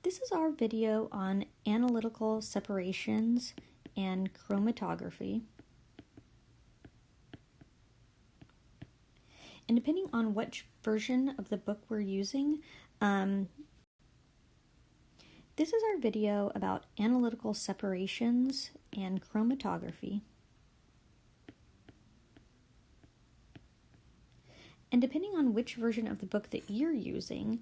This is our video on analytical separations and chromatography. And depending on which version of the book we're using, this is our video about analytical separations and chromatography. And depending on which version of the book that you're using,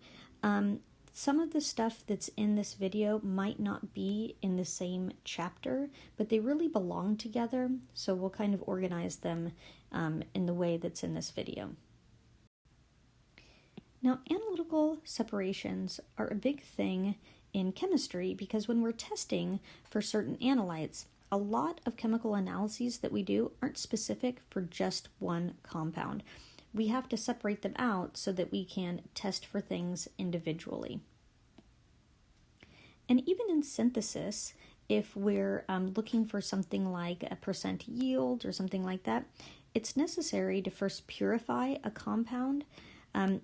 some of the stuff that's in this video might not be in the same chapter, but they really belong together, so we'll kind of organize them in the way that's in this video. Now, analytical separations are a big thing in chemistry because when we're testing for certain analytes, a lot of chemical analyses that we do aren't specific for just one compound. We have to separate them out so that we can test for things individually. And even in synthesis, if we're looking for something like a % yield or something like that, it's necessary to first purify a compound.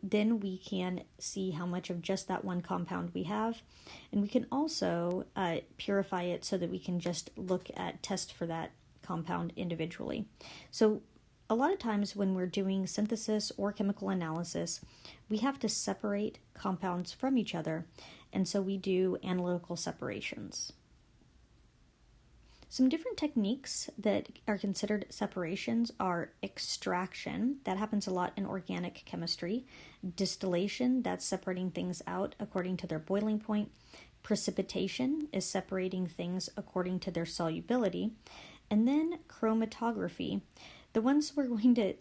Then we can see how much of just that one compound we have. And we can also purify it so that we can just test for that compound individually. So a lot of times when we're doing synthesis or chemical analysis, we have to separate compounds from each other, and so we do analytical separations. Some different techniques that are considered separations are extraction, that happens a lot in organic chemistry, distillation, that's separating things out according to their boiling point, precipitation is separating things according to their solubility, and then chromatography. The ones we're going to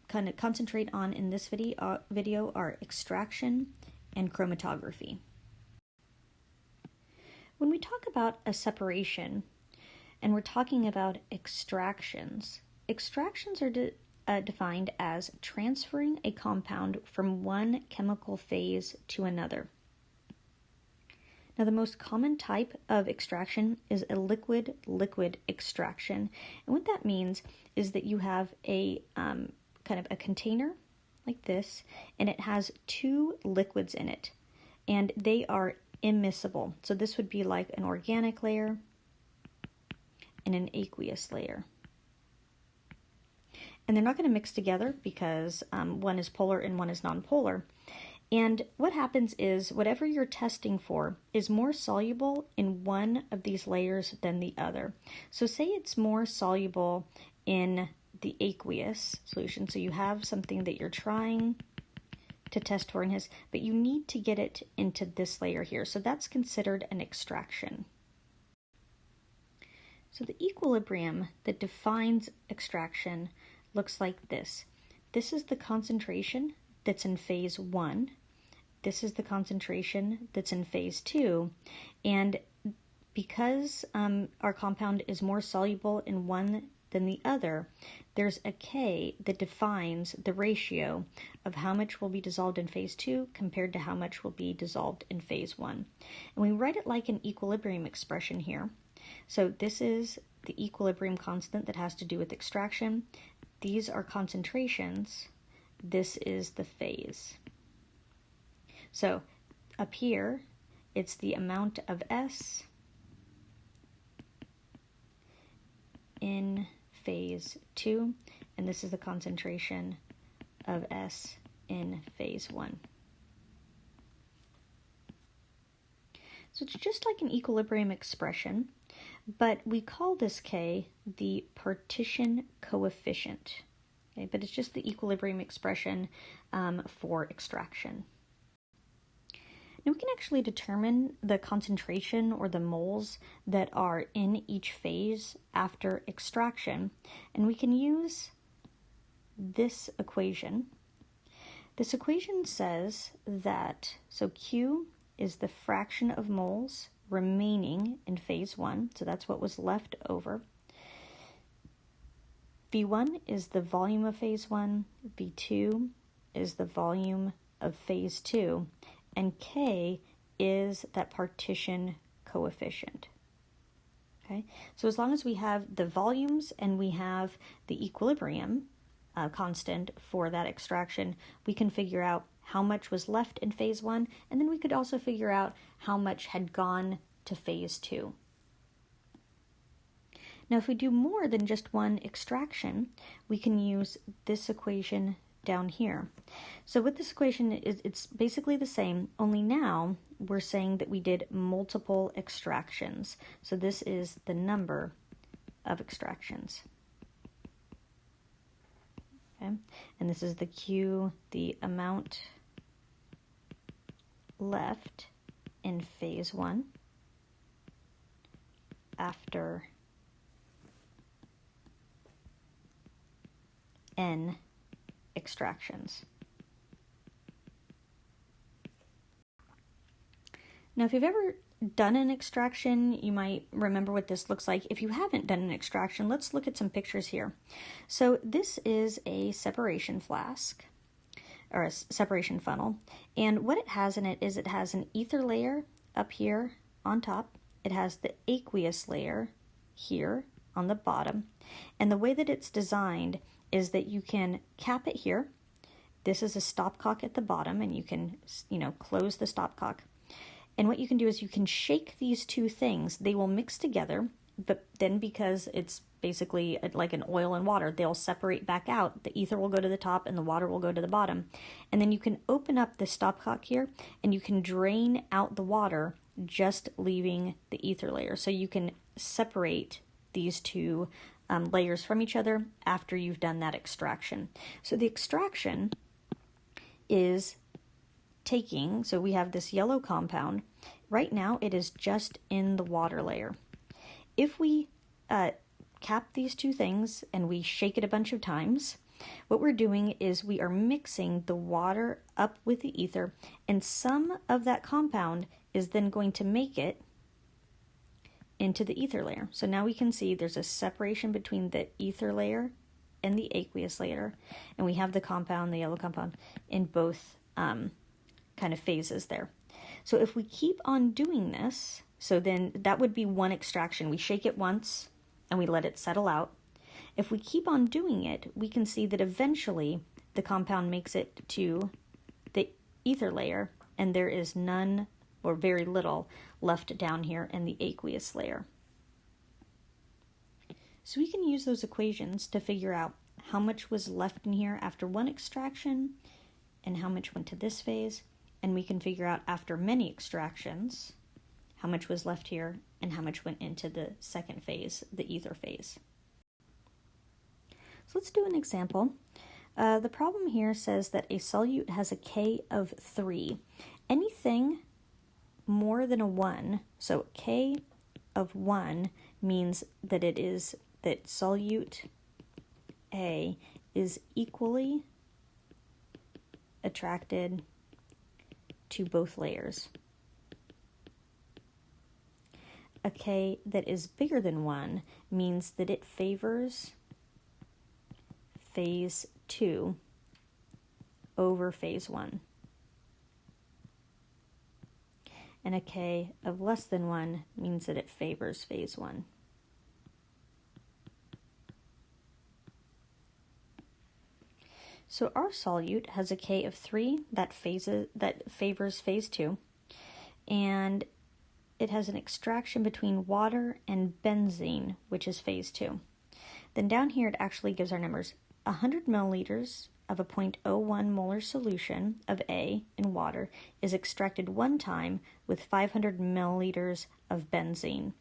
kind of concentrate on in this video are extraction and chromatography. When we talk about a separation, and we're talking about extractions are defined as transferring a compound from one chemical phase to another. Now, the most common type of extraction is a liquid-liquid extraction. And what that means is that you have a kind of a container like this, and it has two liquids in it, and they are immiscible. So this would be like an organic layer and an aqueous layer. And they're not going to mix together because one is polar and one is nonpolar. And what happens is whatever you're testing for is more soluble in one of these layers than the other. So say it's more soluble in the aqueous solution. So you have something that you're trying to test for in his, but you need to get it into this layer here. So that's considered an extraction. So the equilibrium that defines extraction looks like this. This is the concentration that's in phase 1. This is the concentration that's in phase 2. And because our compound is more soluble in one than the other, there's a K that defines the ratio of how much will be dissolved in phase 2 compared to how much will be dissolved in phase 1. And we write it like an equilibrium expression here. So this is the equilibrium constant that has to do with extraction. These are concentrations. This is the phase. So up here, it's the amount of S in phase 2, and this is the concentration of S in phase 1. So it's just like an equilibrium expression, but we call this K the partition coefficient. Okay, but it's just the equilibrium expression for extraction. Now we can actually determine the concentration or the moles that are in each phase after extraction, and we can use this equation. This equation says that, so Q is the fraction of moles remaining in phase 1, so that's what was left over. V1 is the volume of phase 1, V2 is the volume of phase 2, and K is that partition coefficient. Okay, so as long as we have the volumes and we have the equilibrium constant for that extraction, we can figure out how much was left in phase 1, and then we could also figure out how much had gone to phase 2. Now, if we do more than just one extraction, we can use this equation down here. So what this equation is, it's basically the same, only now we're saying that we did multiple extractions. So this is the number of extractions. Okay? And this is the Q, the amount left in phase 1 after N extractions. Now, if you've ever done an extraction, you might remember what this looks like. If you haven't done an extraction, let's look at some pictures here. So this is a separation flask, or a separation funnel, and what it has in it is it has an ether layer up here on top. It has the aqueous layer here on the bottom, and the way that it's designed is that you can cap it here. This is a stopcock at the bottom, and you can, close the stopcock. And what you can do is you can shake these two things. They will mix together, but then because it's basically like an oil and water, they'll separate back out. The ether will go to the top and the water will go to the bottom. And then you can open up the stopcock here and you can drain out the water, just leaving the ether layer. So you can separate these two layers from each other after you've done that extraction. So the extraction is taking, so we have this yellow compound. Right now it is just in the water layer. If we cap these two things and we shake it a bunch of times, what we're doing is we are mixing the water up with the ether, and some of that compound is then going to make it into the ether layer. So now we can see there's a separation between the ether layer and the aqueous layer, and we have the compound, the yellow compound, in both kind of phases there. So if we keep on doing this, so then that would be one extraction. We shake it once and we let it settle out. If we keep on doing it, we can see that eventually the compound makes it to the ether layer, and there is none or very little left down here in the aqueous layer. So we can use those equations to figure out how much was left in here after one extraction and how much went to this phase, and we can figure out after many extractions how much was left here and how much went into the second phase, the ether phase. So let's do an example. The problem here says that a solute has a K of 3. Anything more than a 1, so K of 1 means that that solute A is equally attracted to both layers. A K that is bigger than 1 means that it favors phase 2 over phase 1. And a K of less than 1 means that it favors phase 1. So our solute has a K of 3 that favors phase 2, and it has an extraction between water and benzene, which is phase 2. Then down here it actually gives our numbers. 100 milliliters of a 0.01 molar solution of A in water is extracted one time with 500 milliliters of benzene.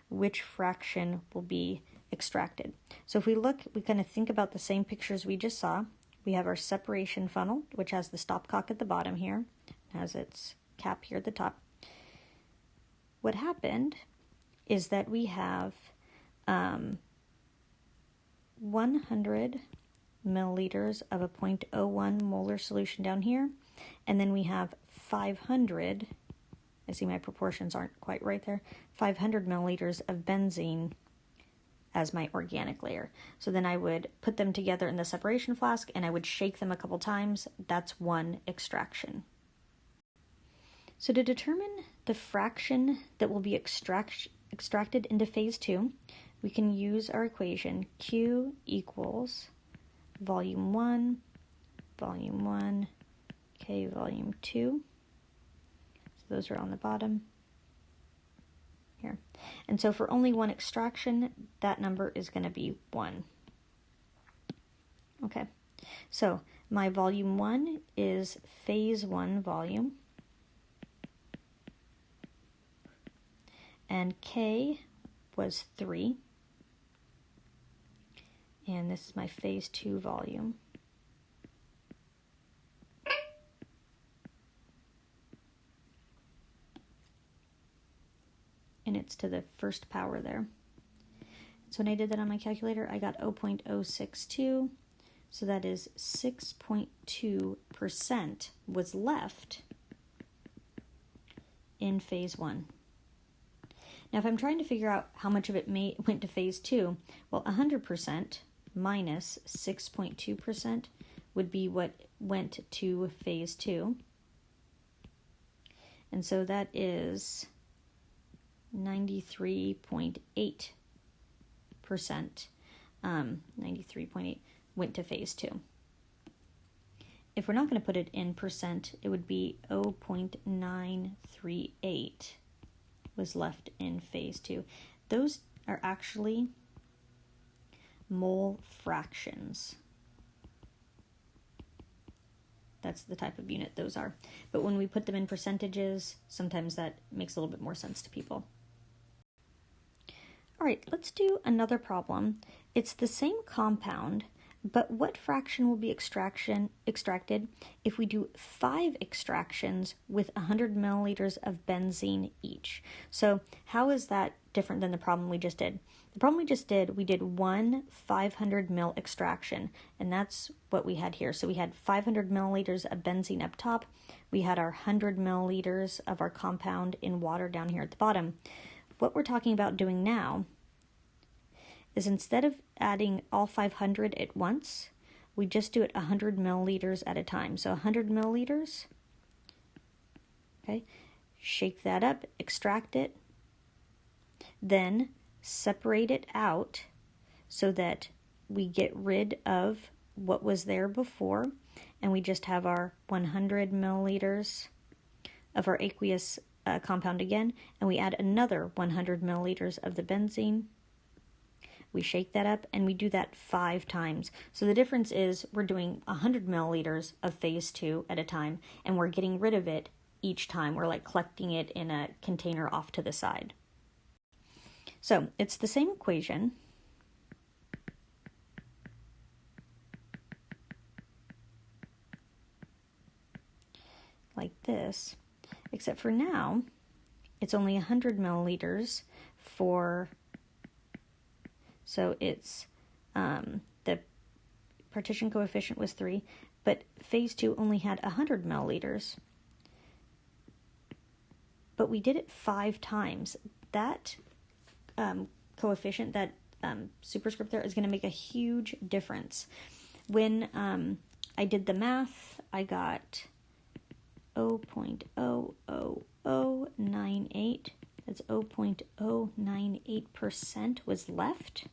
Which fraction will be extracted? So if we look, we kind of think about the same pictures we just saw. We have our separation funnel, which has the stopcock at the bottom here, has its cap here at the top. What happened is that we have 100 milliliters of a 0.01 molar solution down here, and then we have 500, I see my proportions aren't quite right there, 500 milliliters of benzene as my organic layer. So then I would put them together in the separation flask and I would shake them a couple times. That's one extraction. So to determine the fraction that will be extracted into phase 2, we can use our equation Q equals volume 1, K volume 2. So those are on the bottom here. And so for only one extraction, that number is going to be 1. Okay, so my volume 1 is phase 1 volume. And K was 3. And this is my phase 2 volume. And it's to the first power there. So when I did that on my calculator, I got 0.062. So that is 6.2% was left in phase 1. Now, if I'm trying to figure out how much of it went to phase 2, well, 100% minus 6.2% would be what went to phase 2. And so that is 93.8%. 93.8 went to phase 2. If we're not going to put it in percent, it would be 0.938 was left in phase 2. Those are actually mole fractions. That's the type of unit those are. But when we put them in percentages, sometimes that makes a little bit more sense to people. All right, let's do another problem. It's the same compound, but what fraction will be extracted if we do 5 extractions with 100 milliliters of benzene each? So how is that different than the problem we just did? The problem we just did, we did one 500 mil extraction, and that's what we had here. So we had 500 milliliters of benzene up top. We had our 100 milliliters of our compound in water down here at the bottom. What we're talking about doing now is instead of adding all 500 at once, we just do it 100 milliliters at a time. So 100 milliliters, okay, shake that up, extract it, then separate it out so that we get rid of what was there before, and we just have our 100 milliliters of our aqueous compound again, and we add another 100 milliliters of the benzene. We shake that up, and we do that 5 times. So the difference is we're doing 100 milliliters of phase 2 at a time, and we're getting rid of it each time. We're like collecting it in a container off to the side. So it's the same equation. Like this, except for now, it's only 100 milliliters for... So it's, the partition coefficient was 3, but phase 2 only had 100 milliliters. But we did it 5 times. That coefficient, that superscript there, is going to make a huge difference. When I did the math, I got 0.00098. That's 0.098% was left.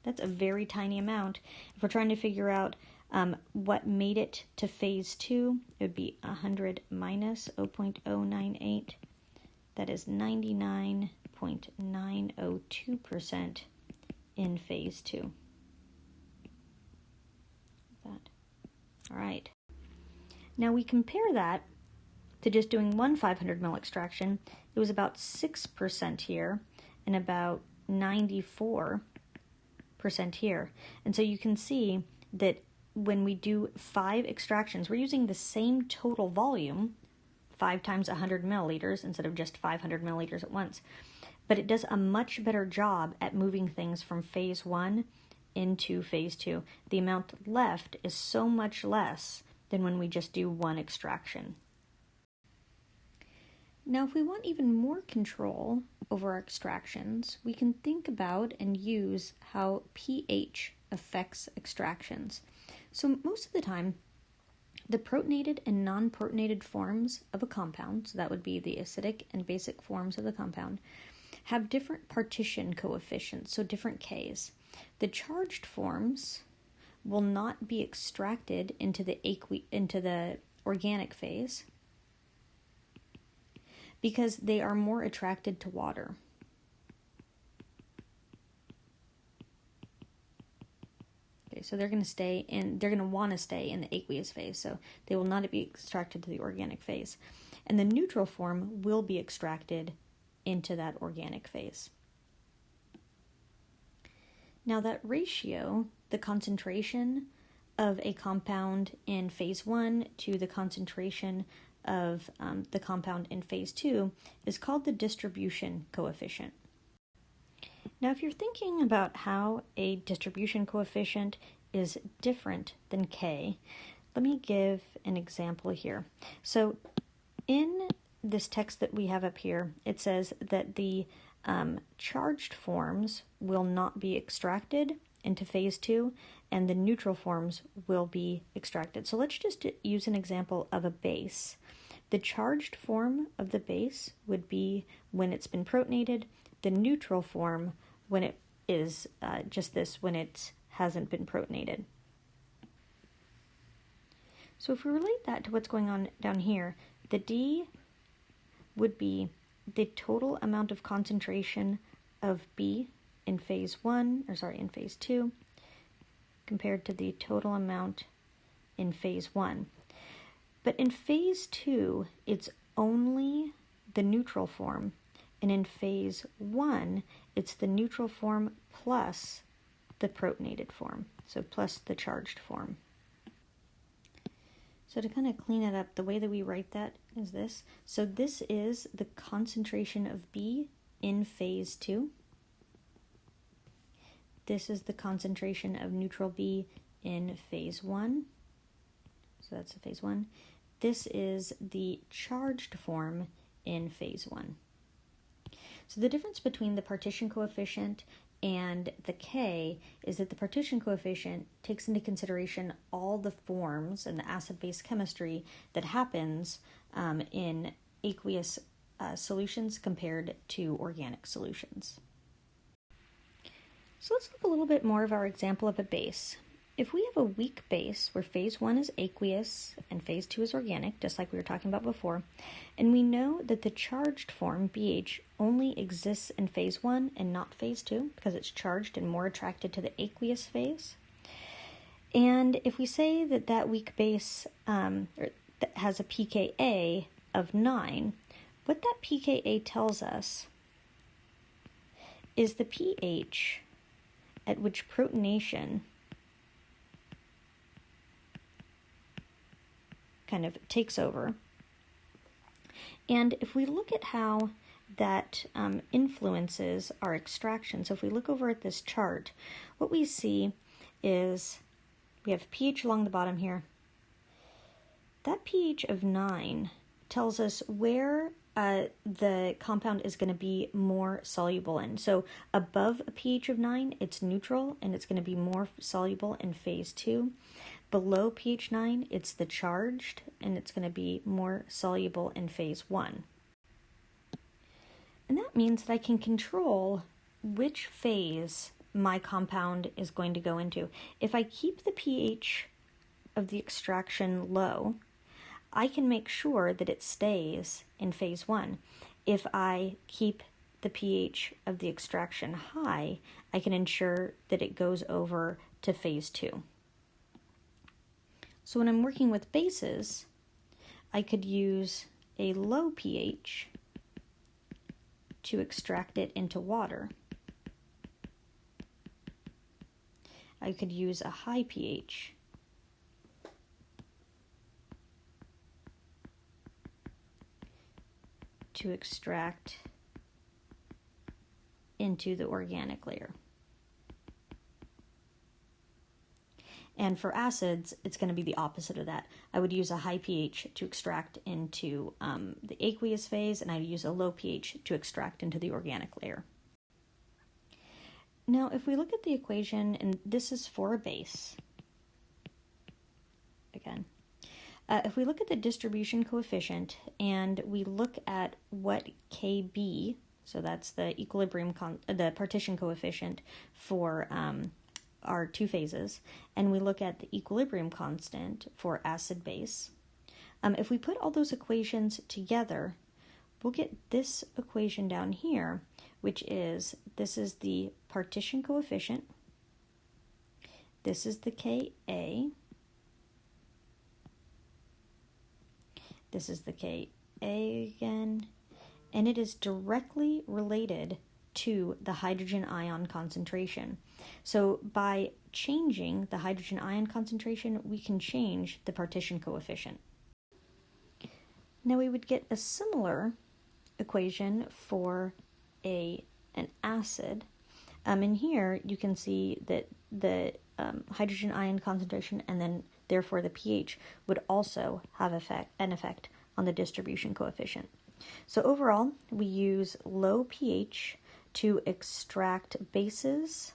That's a very tiny amount. If we're trying to figure out what made it to phase 2, it would be 100 minus 0.098. That is 99.902% in phase 2. That. All right. Now we compare that to just doing one 500 ml extraction. It was about 6% here and about 94% here. And so you can see that when we do 5 extractions, we're using the same total volume, 5 times 100 milliliters instead of just 500 milliliters at once. But it does a much better job at moving things from phase 1 into phase 2. The amount left is so much less than when we just do one extraction. Now, if we want even more control over our extractions, we can think about and use how pH affects extractions. So most of the time, the protonated and non-protonated forms of a compound, so that would be the acidic and basic forms of the compound, have different partition coefficients, so different Ks. The charged forms will not be extracted into the organic phase because they are more attracted to water. Okay, so they're going to want to stay in the aqueous phase, so they will not be extracted to the organic phase. And the neutral form will be extracted into that organic phase. Now that ratio, the concentration of a compound in phase 1 to the concentration of the compound in phase 2 is called the distribution coefficient. Now if you're thinking about how a distribution coefficient is different than K, let me give an example here. So in this text that we have up here, it says that the charged forms will not be extracted into phase 2 and the neutral forms will be extracted. So let's just use an example of a base. The charged form of the base would be when it's been protonated, the neutral form when it is just this, when it hasn't been protonated. So if we relate that to what's going on down here, the D would be the total amount of concentration of B in phase 2 compared to the total amount in phase 1. But in phase 2, it's only the neutral form, and in phase 1, it's the neutral form plus the protonated form, so plus the charged form. So to kind of clean it up, the way that we write that is this. So this is the concentration of B in phase 2. This is the concentration of neutral B in phase 1. So that's the phase 1. This is the charged form in phase 1. So the difference between the partition coefficient and the K is that the partition coefficient takes into consideration all the forms and the acid-base chemistry that happens in aqueous solutions compared to organic solutions. So let's look a little bit more of our example of a base. If we have a weak base where phase 1 is aqueous and phase 2 is organic, just like we were talking about before, and we know that the charged form, BH, only exists in phase 1 and not phase 2 because it's charged and more attracted to the aqueous phase. And if we say that that weak base has a pKa of 9, what that pKa tells us is the pH at which protonation kind of takes over. And if we look at how that influences our extraction, so if we look over at this chart, what we see is we have pH along the bottom here. That pH of 9 tells us where the compound is going to be more soluble in. So above a pH of 9, it's neutral and it's going to be more soluble in phase 2. Below pH 9, it's the charged, and it's going to be more soluble in phase 1. And that means that I can control which phase my compound is going to go into. If I keep the pH of the extraction low, I can make sure that it stays in phase 1. If I keep the pH of the extraction high, I can ensure that it goes over to phase 2. So when I'm working with bases, I could use a low pH to extract it into water. I could use a high pH to extract into the organic layer. And for acids, it's going to be the opposite of that. I would use a high pH to extract into the aqueous phase, and I'd use a low pH to extract into the organic layer. Now, if we look at the equation, and this is for a base, again, if we look at the distribution coefficient and we look at what Kb, so that's the the partition coefficient for our two phases, and we look at the equilibrium constant for acid-base, If we put all those equations together, we'll get this equation down here, which is, this is the partition coefficient, this is the Ka, this is the Ka again, and it is directly related to the hydrogen ion concentration. So by changing the hydrogen ion concentration, we can change the partition coefficient. Now we would get a similar equation for an acid. In here you can see that the hydrogen ion concentration and then therefore the pH would also have an effect on the distribution coefficient. So overall, we use low pH to extract bases,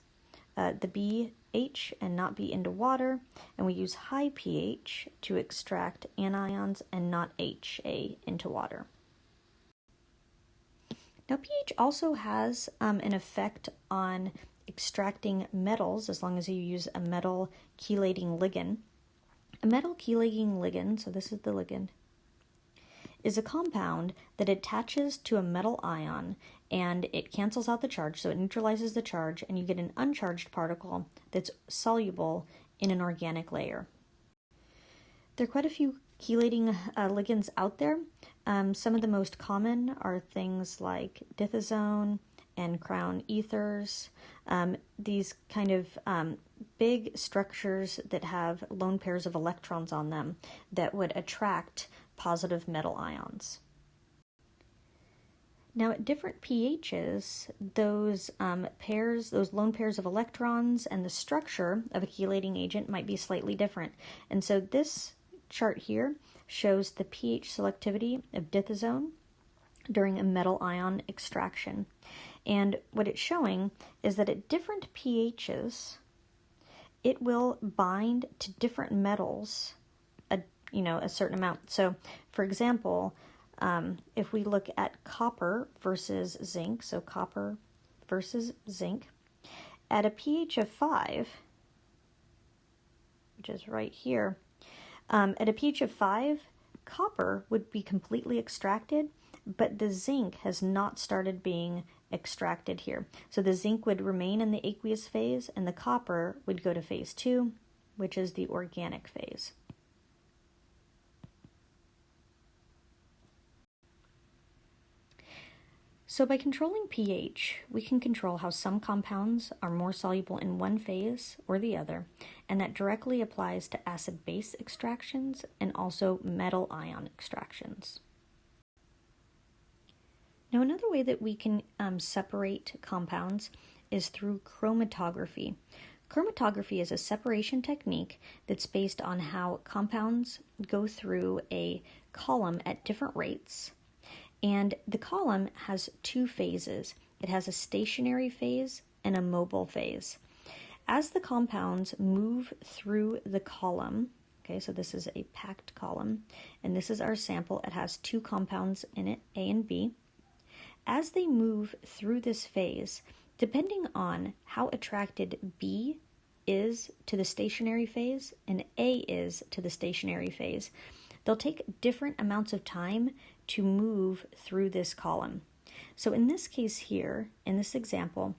the BH and not B into water, and we use high pH to extract anions and not HA into water. Now pH also has an effect on extracting metals as long as you use a metal chelating ligand. A metal chelating ligand, so this is the ligand, is a compound that attaches to a metal ion and it cancels out the charge, so it neutralizes the charge, and you get an uncharged particle that's soluble in an organic layer. There are quite a few chelating ligands out there. Some of the most common are things like dithazone and crown ethers, these kind of big structures that have lone pairs of electrons on them that would attract positive metal ions. Now at different pHs, those lone pairs of electrons and the structure of a chelating agent might be slightly different. And so this chart here shows the pH selectivity of dithazone during a metal ion extraction. And what it's showing is that at different pHs, it will bind to different metals a certain amount. So for example, if we look at copper versus zinc, so copper versus zinc, at a pH of 5, which is right here, at a pH of 5, copper would be completely extracted, but the zinc has not started being extracted here. So the zinc would remain in the aqueous phase, and the copper would go to phase 2, which is the organic phase. So by controlling pH, we can control how some compounds are more soluble in one phase or the other, and that directly applies to acid-base extractions and also metal ion extractions. Now another way that we can separate compounds is through chromatography. Chromatography is a separation technique that's based on how compounds go through a column at different rates. And the column has two phases. It has a stationary phase and a mobile phase. As the compounds move through the column, okay, so this is a packed column, and this is our sample. It has two compounds in it, A and B. As they move through this phase, depending on how attracted B is to the stationary phase and A is to the stationary phase, they'll take different amounts of time to move through this column. So in this case here, in this example,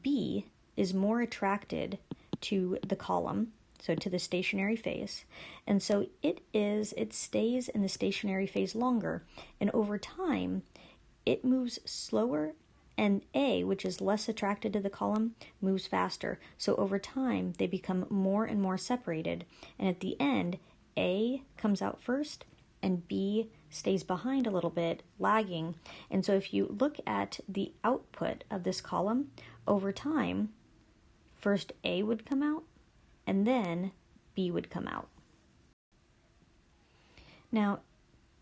B is more attracted to the column, so to the stationary phase, and so it stays in the stationary phase longer, and over time it moves slower, and A, which is less attracted to the column, moves faster. So over time they become more and more separated, and at the end A comes out first and B stays behind a little bit, lagging. And so if you look at the output of this column, over time, first A would come out and then B would come out. Now,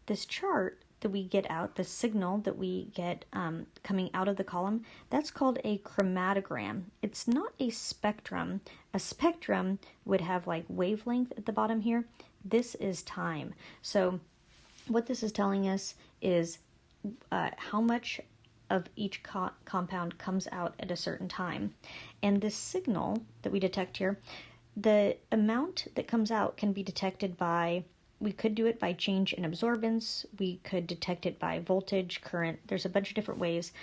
this chart that we get out, the signal that we get coming out of the column, that's called a chromatogram. It's not a spectrum. A spectrum would have like wavelength at the bottom here. This is time. So what this is telling us is how much of each compound comes out at a certain time. And this signal that we detect here, the amount that comes out can be detected by We could do it by change in absorbance. We could detect it by voltage, current. There's a bunch of different ways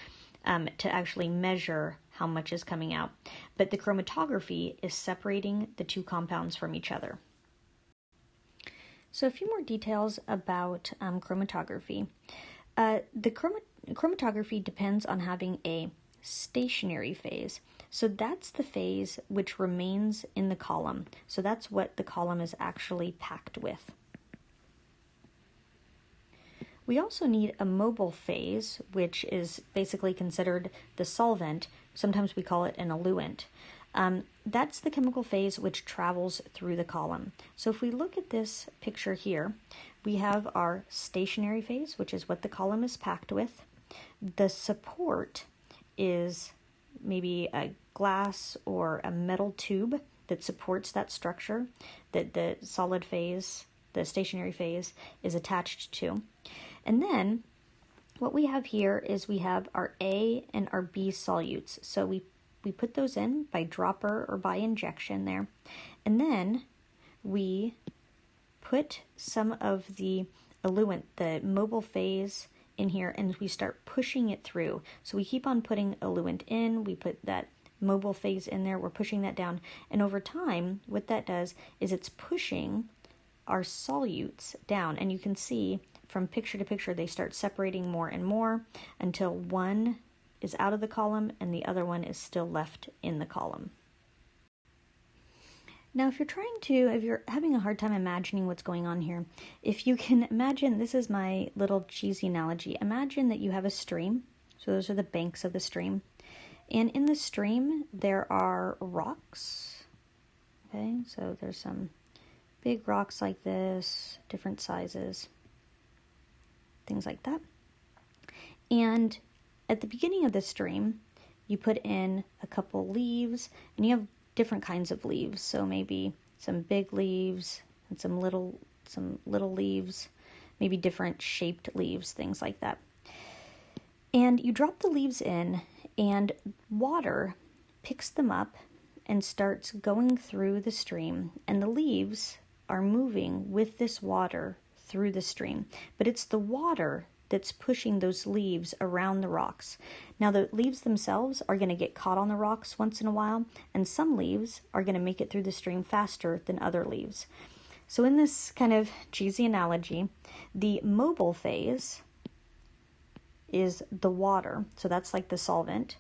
to actually measure how much is coming out. But the chromatography is separating the two compounds from each other. So a few more details about chromatography. Chromatography depends on having a stationary phase. So that's the phase which remains in the column. So that's what the column is actually packed with. We also need a mobile phase, which is basically considered the solvent. Sometimes we call it an eluent. That's the chemical phase which travels through the column. So if we look at this picture here, we have our stationary phase, which is what the column is packed with. The support is maybe a glass or a metal tube that supports that structure that the solid phase, the stationary phase, is attached to. And then what we have here is we have our A and our B solutes. So we put those in by dropper or by injection there. And then we put some of the eluent, the mobile phase, in here, and we start pushing it through. So we keep on putting eluent in, we put that mobile phase in there, we're pushing that down, and over time what that does is it's pushing our solutes down, and you can see from picture to picture they start separating more and more until one is out of the column and the other one is still left in the column. Now, if you're having a hard time imagining what's going on here, if you can imagine, this is my little cheesy analogy, imagine that you have a stream. So those are the banks of the stream. And in the stream, there are rocks. Okay, so there's some big rocks like this, different sizes, things like that. And at the beginning of the stream, you put in a couple leaves, and you have different kinds of leaves. So maybe some big leaves and some little leaves, maybe different shaped leaves, things like that. And you drop the leaves in, and water picks them up and starts going through the stream, and the leaves are moving with this water through the stream. But it's the water that's pushing those leaves around the rocks. Now, the leaves themselves are going to get caught on the rocks once in a while, and some leaves are going to make it through the stream faster than other leaves. So in this kind of cheesy analogy, the mobile phase is the water, so that's like the solvent.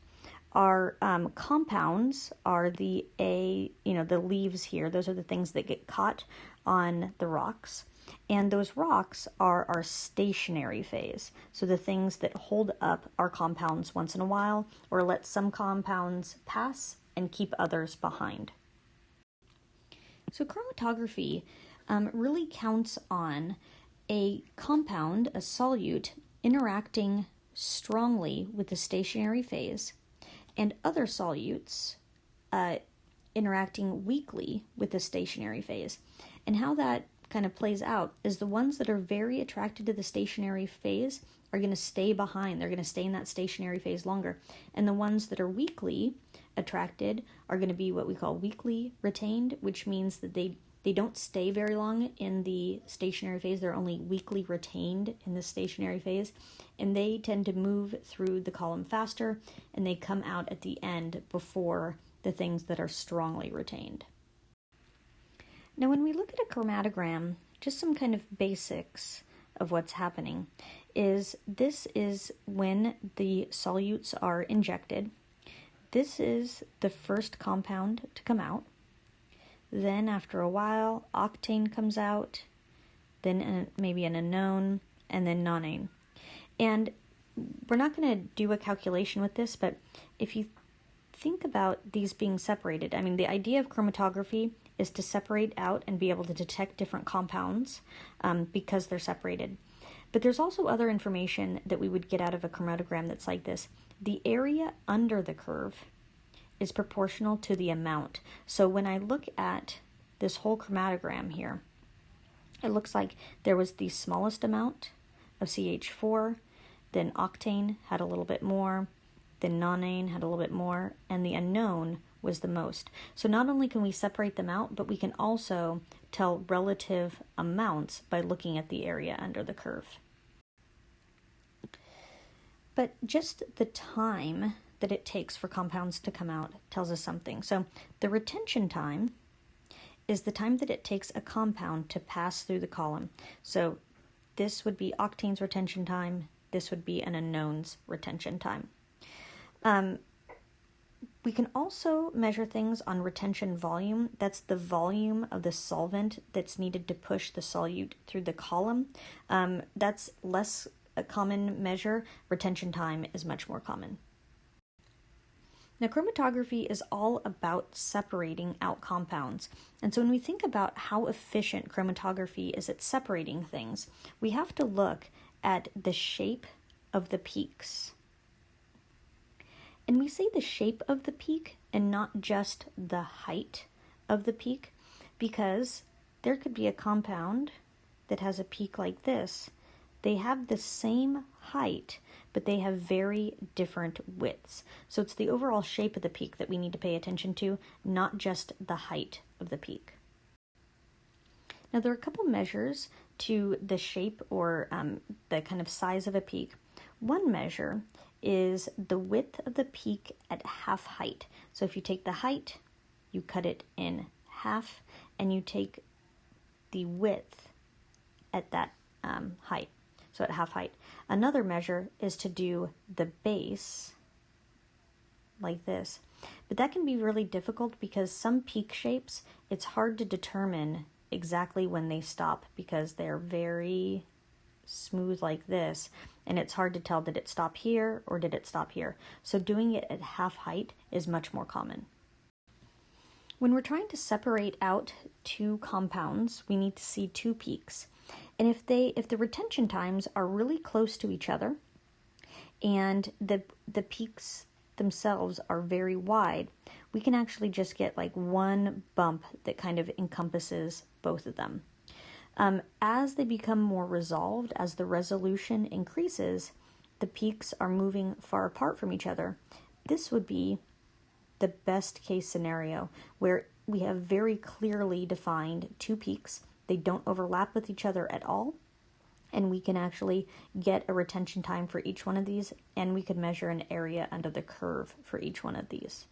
Our compounds are the leaves here. Those are the things that get caught on the rocks. And those rocks are our stationary phase. So the things that hold up our compounds once in a while, or let some compounds pass and keep others behind. So chromatography really counts on a compound, a solute, interacting strongly with the stationary phase, and other solutes interacting weakly with the stationary phase. And how that kind of plays out is the ones that are very attracted to the stationary phase are going to stay behind. They're going to stay in that stationary phase longer. And the ones that are weakly attracted are going to be what we call weakly retained, which means that they don't stay very long in the stationary phase. They're only weakly retained in the stationary phase. And they tend to move through the column faster, and they come out at the end before the things that are strongly retained. Now, when we look at a chromatogram, just some kind of basics of what's happening is this is when the solutes are injected. This is the first compound to come out. Then after a while, octane comes out, then maybe an anone, and then nonane. And we're not going to do a calculation with this, but if you think about these being separated, I mean, the idea of chromatography is to separate out and be able to detect different compounds because they're separated. But there's also other information that we would get out of a chromatogram that's like this. The area under the curve is proportional to the amount. So when I look at this whole chromatogram here, it looks like there was the smallest amount of CH4, then octane had a little bit more, then nonane had a little bit more, and the anone was the most. So not only can we separate them out, but we can also tell relative amounts by looking at the area under the curve. But just the time that it takes for compounds to come out tells us something. So the retention time is the time that it takes a compound to pass through the column. So this would be octane's retention time. This would be an unknown's retention time. We can also measure things on retention volume. That's the volume of the solvent that's needed to push the solute through the column. That's less a common measure. Retention time is much more common. Now, chromatography is all about separating out compounds. And so when we think about how efficient chromatography is at separating things, we have to look at the shape of the peaks. And we say the shape of the peak and not just the height of the peak, because there could be a compound that has a peak like this. They have the same height, but they have very different widths. So it's the overall shape of the peak that we need to pay attention to, not just the height of the peak. Now, there are a couple measures to the shape or the kind of size of a peak. One measure is the width of the peak at half height. So if you take the height, you cut it in half, and you take the width at that height, so at half height. Another measure is to do the base like this. But that can be really difficult because some peak shapes, it's hard to determine exactly when they stop because they're very smooth like this, and it's hard to tell, did it stop here or did it stop here? So doing it at half height is much more common. When we're trying to separate out two compounds, we need to see two peaks. And if the retention times are really close to each other and the peaks themselves are very wide, we can actually just get like one bump that kind of encompasses both of them. As they become more resolved, as the resolution increases, the peaks are moving far apart from each other. This would be the best case scenario where we have very clearly defined two peaks. They don't overlap with each other at all, and we can actually get a retention time for each one of these, and we could measure an area under the curve for each one of these.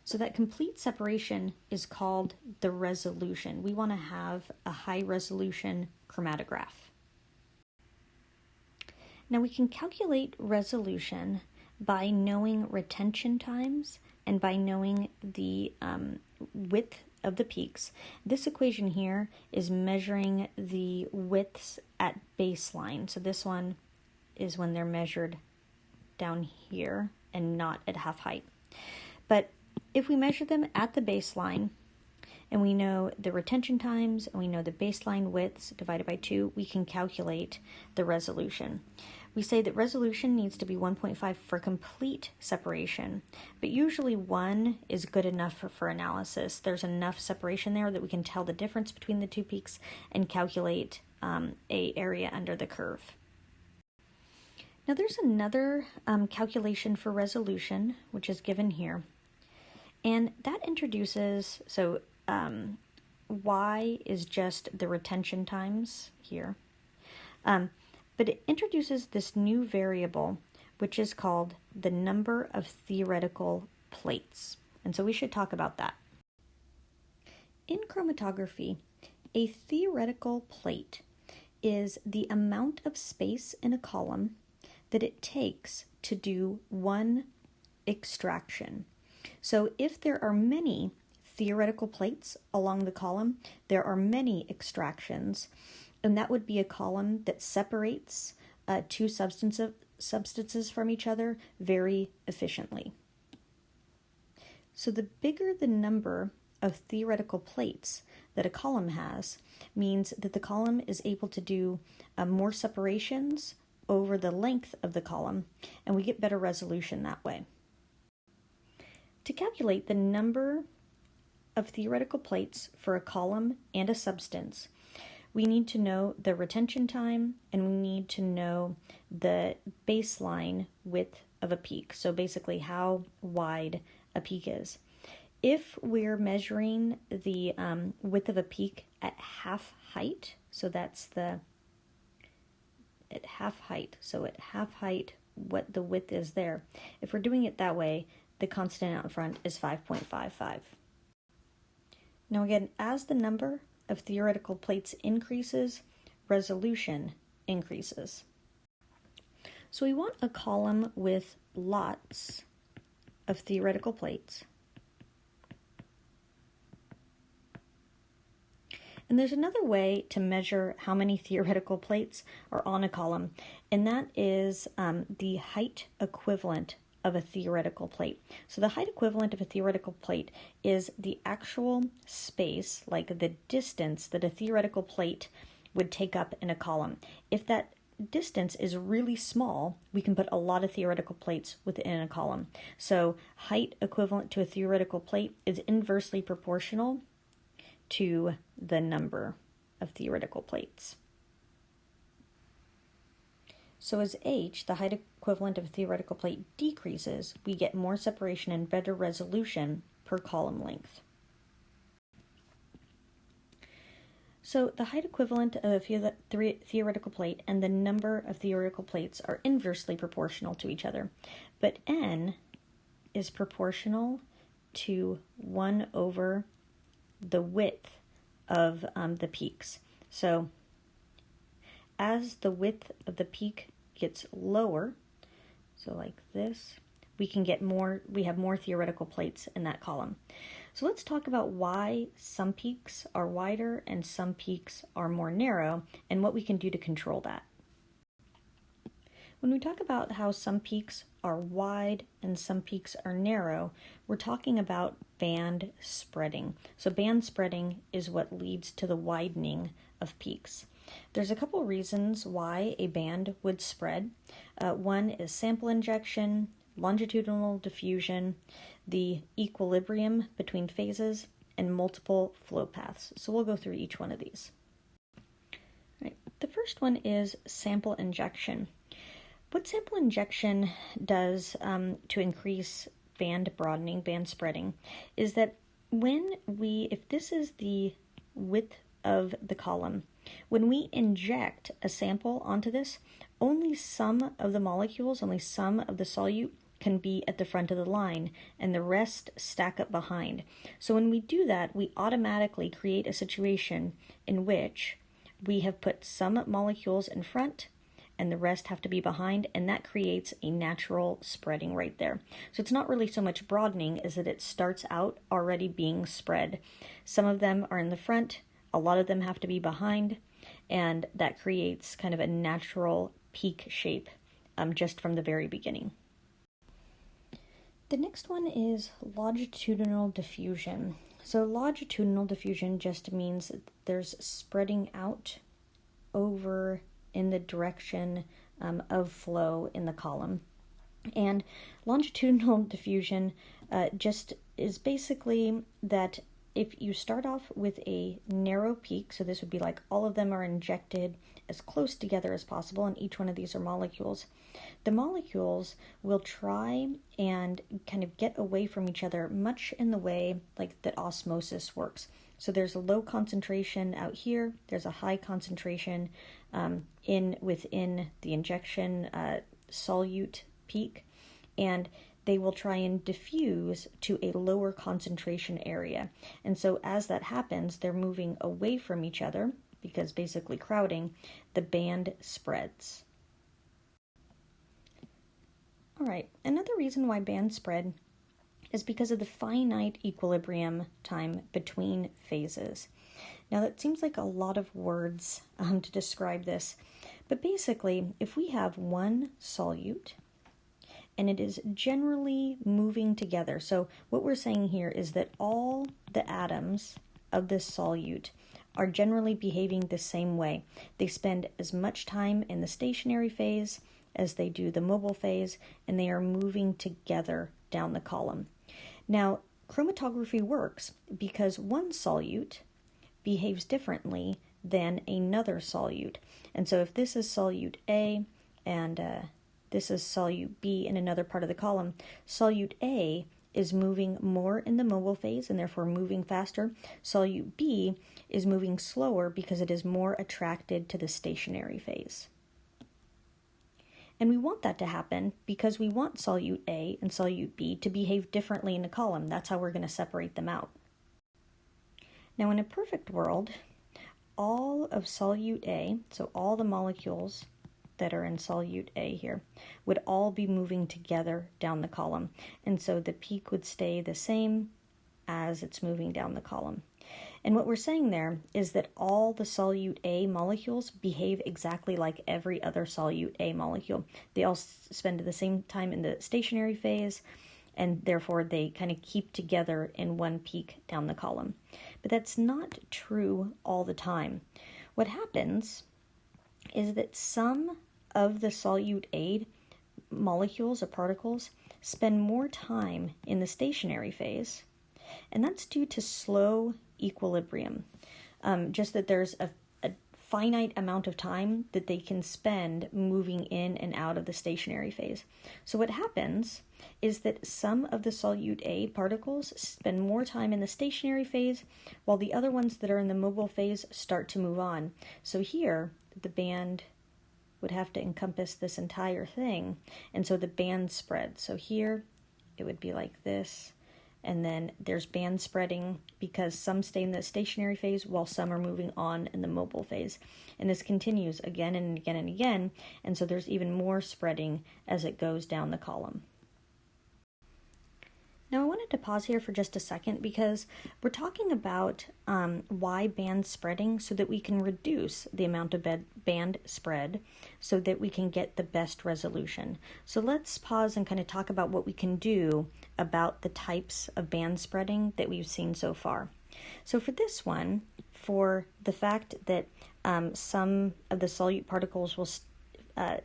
So that complete separation is called the resolution. We want to have a high resolution chromatograph. Now we can calculate resolution by knowing retention times and by knowing the width of the peaks. This equation here is measuring the widths at baseline. So this one is when they're measured down here and not at half height. But if we measure them at the baseline, and we know the retention times, and we know the baseline widths divided by 2, we can calculate the resolution. We say that resolution needs to be 1.5 for complete separation, but usually 1 is good enough for analysis. There's enough separation there that we can tell the difference between the two peaks and calculate a area under the curve. Now there's another calculation for resolution, which is given here. And that introduces, so y is just the retention times here, but it introduces this new variable, which is called the number of theoretical plates. And so we should talk about that. In chromatography, a theoretical plate is the amount of space in a column that it takes to do one extraction. So if there are many theoretical plates along the column, there are many extractions, and that would be a column that separates two substances from each other very efficiently. So the bigger the number of theoretical plates that a column has means that the column is able to do more separations over the length of the column, and we get better resolution that way. To calculate the number of theoretical plates for a column and a substance, we need to know the retention time, and we need to know the baseline width of a peak. So basically how wide a peak is. If we're measuring the width of a peak at half height, so that's at half height, what the width is there. If we're doing it that way, the constant out front is 5.55. Now again, as the number of theoretical plates increases, resolution increases. So we want a column with lots of theoretical plates. And there's another way to measure how many theoretical plates are on a column, and that is the height equivalent of a theoretical plate. So the height equivalent of a theoretical plate is the actual space, like the distance that a theoretical plate would take up in a column. If that distance is really small, we can put a lot of theoretical plates within a column. So height equivalent to a theoretical plate is inversely proportional to the number of theoretical plates. So as h, the height equivalent of a theoretical plate, decreases, we get more separation and better resolution per column length. So the height equivalent of a theoretical plate and the number of theoretical plates are inversely proportional to each other, but n is proportional to 1 over the width of the peaks. So as the width of the peak gets lower, so like this, we have more theoretical plates in that column. So let's talk about why some peaks are wider and some peaks are more narrow, and what we can do to control that. When we talk about how some peaks are wide and some peaks are narrow, we're talking about band spreading. So band spreading is what leads to the widening of peaks. There's a couple reasons why a band would spread. One is sample injection, longitudinal diffusion, the equilibrium between phases, and multiple flow paths. So we'll go through each one of these. All right. The first one is sample injection. What sample injection does to increase band broadening, band spreading, is that if this is the width of the column, when we inject a sample onto this, only some of the molecules, only some of the solute can be at the front of the line, and the rest stack up behind. So when we do that, we automatically create a situation in which we have put some molecules in front and the rest have to be behind, and that creates a natural spreading right there. So it's not really so much broadening as that it starts out already being spread. Some of them are in the front, a lot of them have to be behind, and that creates kind of a natural peak shape just from the very beginning. The next one is longitudinal diffusion. So longitudinal diffusion just means that there's spreading out over in the direction of flow in the column. And longitudinal diffusion just is basically that if you start off with a narrow peak, so this would be like all of them are injected as close together as possible, and each one of these are molecules, the molecules will try and kind of get away from each other, much in the way like that osmosis works. So there's a low concentration out here, there's a high concentration within the injection solute peak, and they will try and diffuse to a lower concentration area. And so as that happens, they're moving away from each other, because basically crowding, the band spreads. All right, another reason why bands spread is because of the finite equilibrium time between phases. Now that seems like a lot of words to describe this, but basically if we have one solute and it is generally moving together, so what we're saying here is that all the atoms of this solute are generally behaving the same way. They spend as much time in the stationary phase as they do the mobile phase, and they are moving together down the column. Now, chromatography works because one solute behaves differently than another solute. And so if this is solute A and this is solute B in another part of the column, solute A is moving more in the mobile phase and therefore moving faster. Solute B is moving slower because it is more attracted to the stationary phase. And we want that to happen because we want solute A and solute B to behave differently in a column. That's how we're going to separate them out. Now in a perfect world, all of solute A, so all the molecules that are in solute A here, would all be moving together down the column. And so the peak would stay the same as it's moving down the column. And what we're saying there is that all the solute A molecules behave exactly like every other solute A molecule. They all spend the same time in the stationary phase, and therefore they kind of keep together in one peak down the column. But that's not true all the time. What happens is that some of the solute A molecules or particles spend more time in the stationary phase, and that's due to slow equilibrium. Just that there's a finite amount of time that they can spend moving in and out of the stationary phase. So what happens is that some of the solute A particles spend more time in the stationary phase, while the other ones that are in the mobile phase start to move on. So here, the band would have to encompass this entire thing, and so the band spread. So here, it would be like this, and then there's band spreading because some stay in the stationary phase while some are moving on in the mobile phase. And this continues again and again and again, and so there's even more spreading as it goes down the column. Now I wanted to pause here for just a second because we're talking about why band spreading, so that we can reduce the amount of band spread so that we can get the best resolution. So let's pause and kind of talk about what we can do about the types of band spreading that we've seen so far. So for this one, for the fact that some of the solute particles will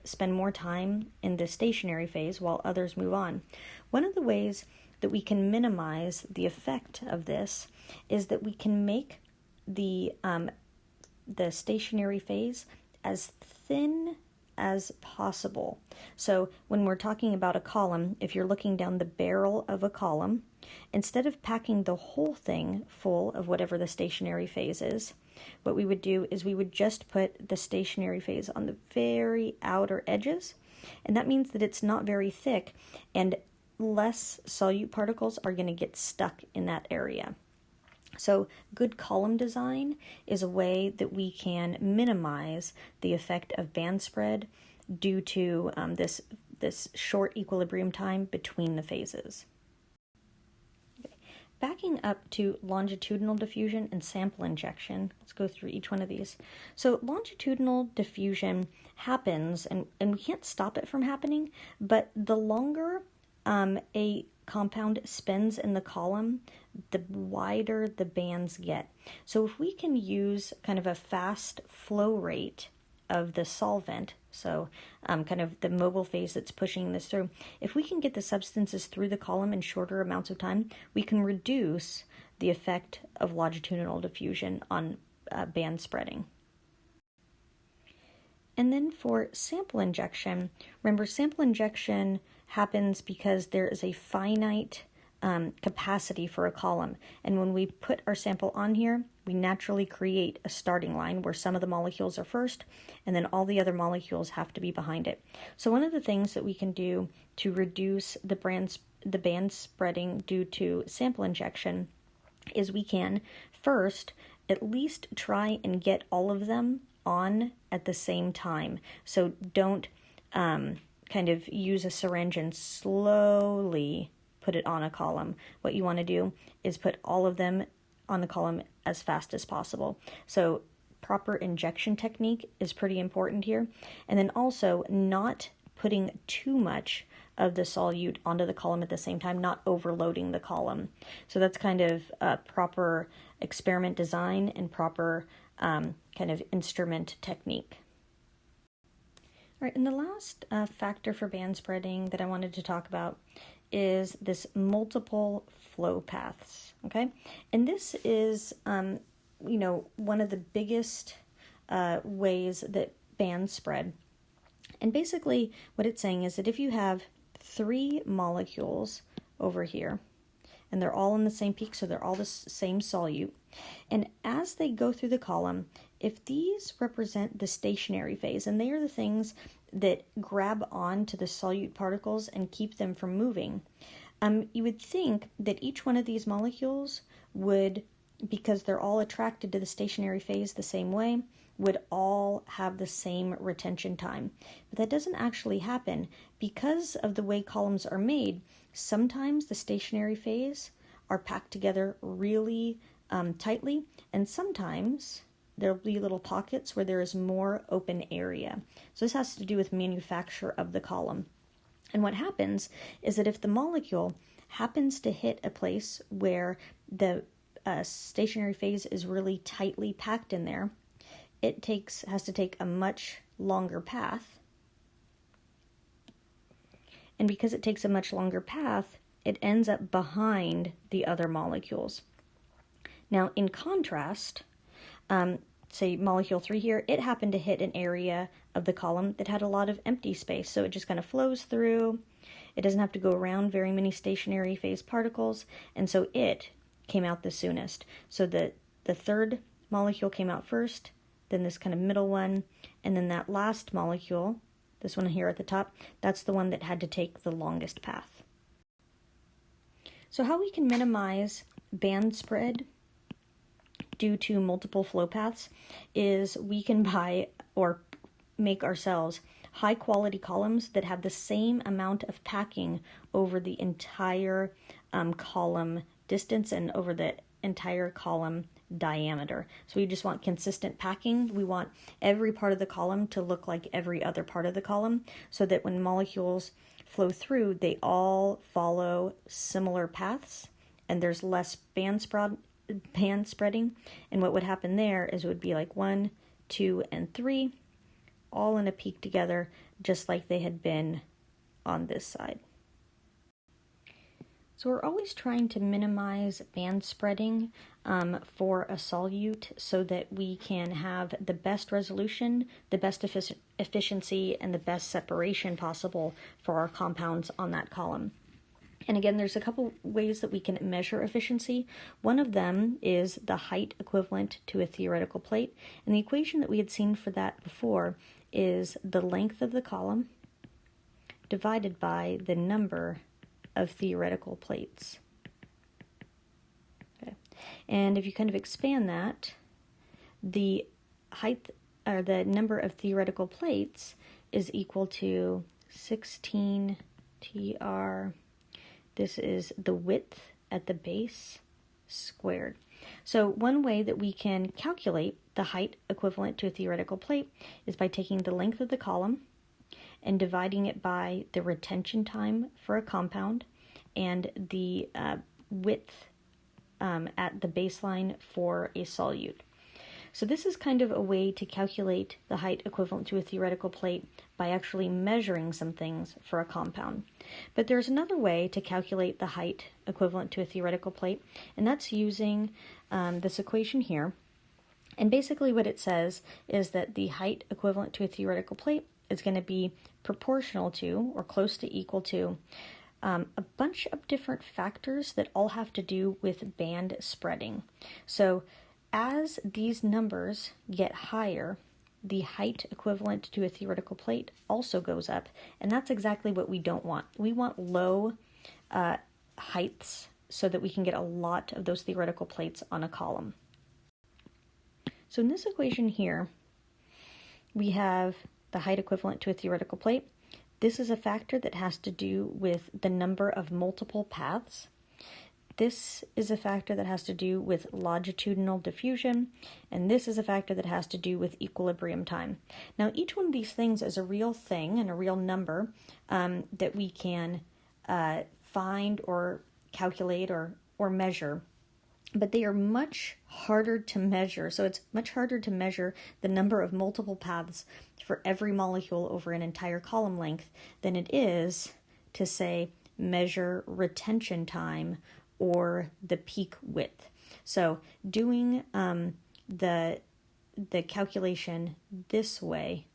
spend more time in the stationary phase while others move on, one of the ways that we can minimize the effect of this is that we can make the stationary phase as thin as possible. So when we're talking about a column, if you're looking down the barrel of a column, instead of packing the whole thing full of whatever the stationary phase is, what we would do is we would just put the stationary phase on the very outer edges, and that means that it's not very thick, and less solute particles are going to get stuck in that area. So good column design is a way that we can minimize the effect of band spread due to this short equilibrium time between the phases. Okay. Backing up to longitudinal diffusion and sample injection, let's go through each one of these. So longitudinal diffusion happens, and we can't stop it from happening, but the longer a compound spends in the column, the wider the bands get. So if we can use kind of a fast flow rate of the solvent, so kind of the mobile phase that's pushing this through, if we can get the substances through the column in shorter amounts of time, we can reduce the effect of longitudinal diffusion on band spreading. And then for sample injection, remember sample injection happens because there is a finite capacity for a column. And when we put our sample on here, we naturally create a starting line where some of the molecules are first, and then all the other molecules have to be behind it. So one of the things that we can do to reduce the band spreading due to sample injection is we can first at least try and get all of them on at the same time. So don't kind of use a syringe and slowly put it on a column. What you want to do is put all of them on the column as fast as possible. So proper injection technique is pretty important here. And then also not putting too much of the solute onto the column at the same time, not overloading the column. So that's kind of proper experiment design and proper kind of instrument technique. All right, and the last factor for band spreading that I wanted to talk about is this multiple flow paths, okay? And this is, one of the biggest ways that bands spread. And basically what it's saying is that if you have 3 molecules over here, and they're all in the same peak, so they're all the same solute. And as they go through the column, if these represent the stationary phase, and they are the things that grab on to the solute particles and keep them from moving, you would think that each one of these molecules would, because they're all attracted to the stationary phase the same way, would all have the same retention time. But that doesn't actually happen. Because of the way columns are made, sometimes the stationary phase are packed together really tightly, and sometimes there'll be little pockets where there is more open area. So this has to do with manufacture of the column. And what happens is that if the molecule happens to hit a place where the stationary phase is really tightly packed in there, it has to take a much longer path. And because it takes a much longer path, it ends up behind the other molecules. Now, in contrast, say molecule 3 here, it happened to hit an area of the column that had a lot of empty space, so it just kind of flows through. It doesn't have to go around very many stationary phase particles, and so it came out the soonest. So the third molecule came out first, then this kind of middle one, and then that last molecule, this one here at the top, that's the one that had to take the longest path. So how we can minimize band spread due to multiple flow paths is we can buy or make ourselves high quality columns that have the same amount of packing over the entire column distance and over the entire column diameter. So we just want consistent packing. We want every part of the column to look like every other part of the column, so that when molecules flow through, they all follow similar paths and there's less band spreading. And what would happen there is it would be like 1, 2, and 3 all in a peak together, just like they had been on this side. So we're always trying to minimize band spreading for a solute so that we can have the best resolution, the best efficiency, and the best separation possible for our compounds on that column. And again, there's a couple ways that we can measure efficiency. One of them is the height equivalent to a theoretical plate. And the equation that we had seen for that before is the length of the column divided by the number of theoretical plates. Okay. And if you kind of expand that, the height or the number of theoretical plates is equal to 16 TR. This is the width at the base squared. So one way that we can calculate the height equivalent to a theoretical plate is by taking the length of the column and dividing it by the retention time for a compound and the width at the baseline for a solute. So this is kind of a way to calculate the height equivalent to a theoretical plate by actually measuring some things for a compound. But there's another way to calculate the height equivalent to a theoretical plate, and that's using this equation here. And basically what it says is that the height equivalent to a theoretical plate is going to be proportional to, or close to equal to, a bunch of different factors that all have to do with band spreading. So as these numbers get higher, the height equivalent to a theoretical plate also goes up, and that's exactly what we don't want. We want low heights so that we can get a lot of those theoretical plates on a column. So in this equation here, we have the height equivalent to a theoretical plate. This is a factor that has to do with the number of multiple paths. This is a factor that has to do with longitudinal diffusion, and this is a factor that has to do with equilibrium time. Now, each one of these things is a real thing and a real number that we can find or calculate or measure, but they are much harder to measure. So it's much harder to measure the number of multiple paths for every molecule over an entire column length than it is to, say, measure retention time or the peak width. So doing the calculation this way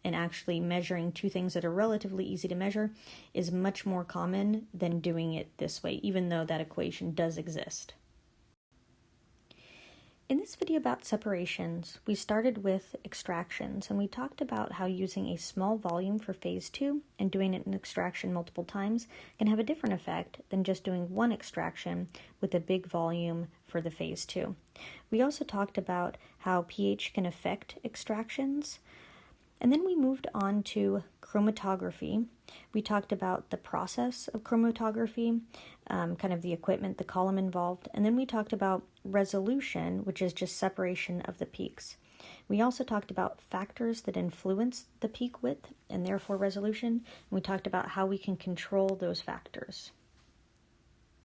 and actually measuring two things that are relatively easy to measure is much more common than doing it this way, even though that equation does exist. In this video about separations, we started with extractions, and we talked about how using a small volume for phase 2 and doing it in extraction multiple times can have a different effect than just doing one extraction with a big volume for the phase 2. We also talked about how pH can affect extractions, and then we moved on to chromatography. We talked about the process of chromatography, kind of the equipment, the column involved, and then we talked about resolution, which is just separation of the peaks. We also talked about factors that influence the peak width and therefore resolution, and we talked about how we can control those factors.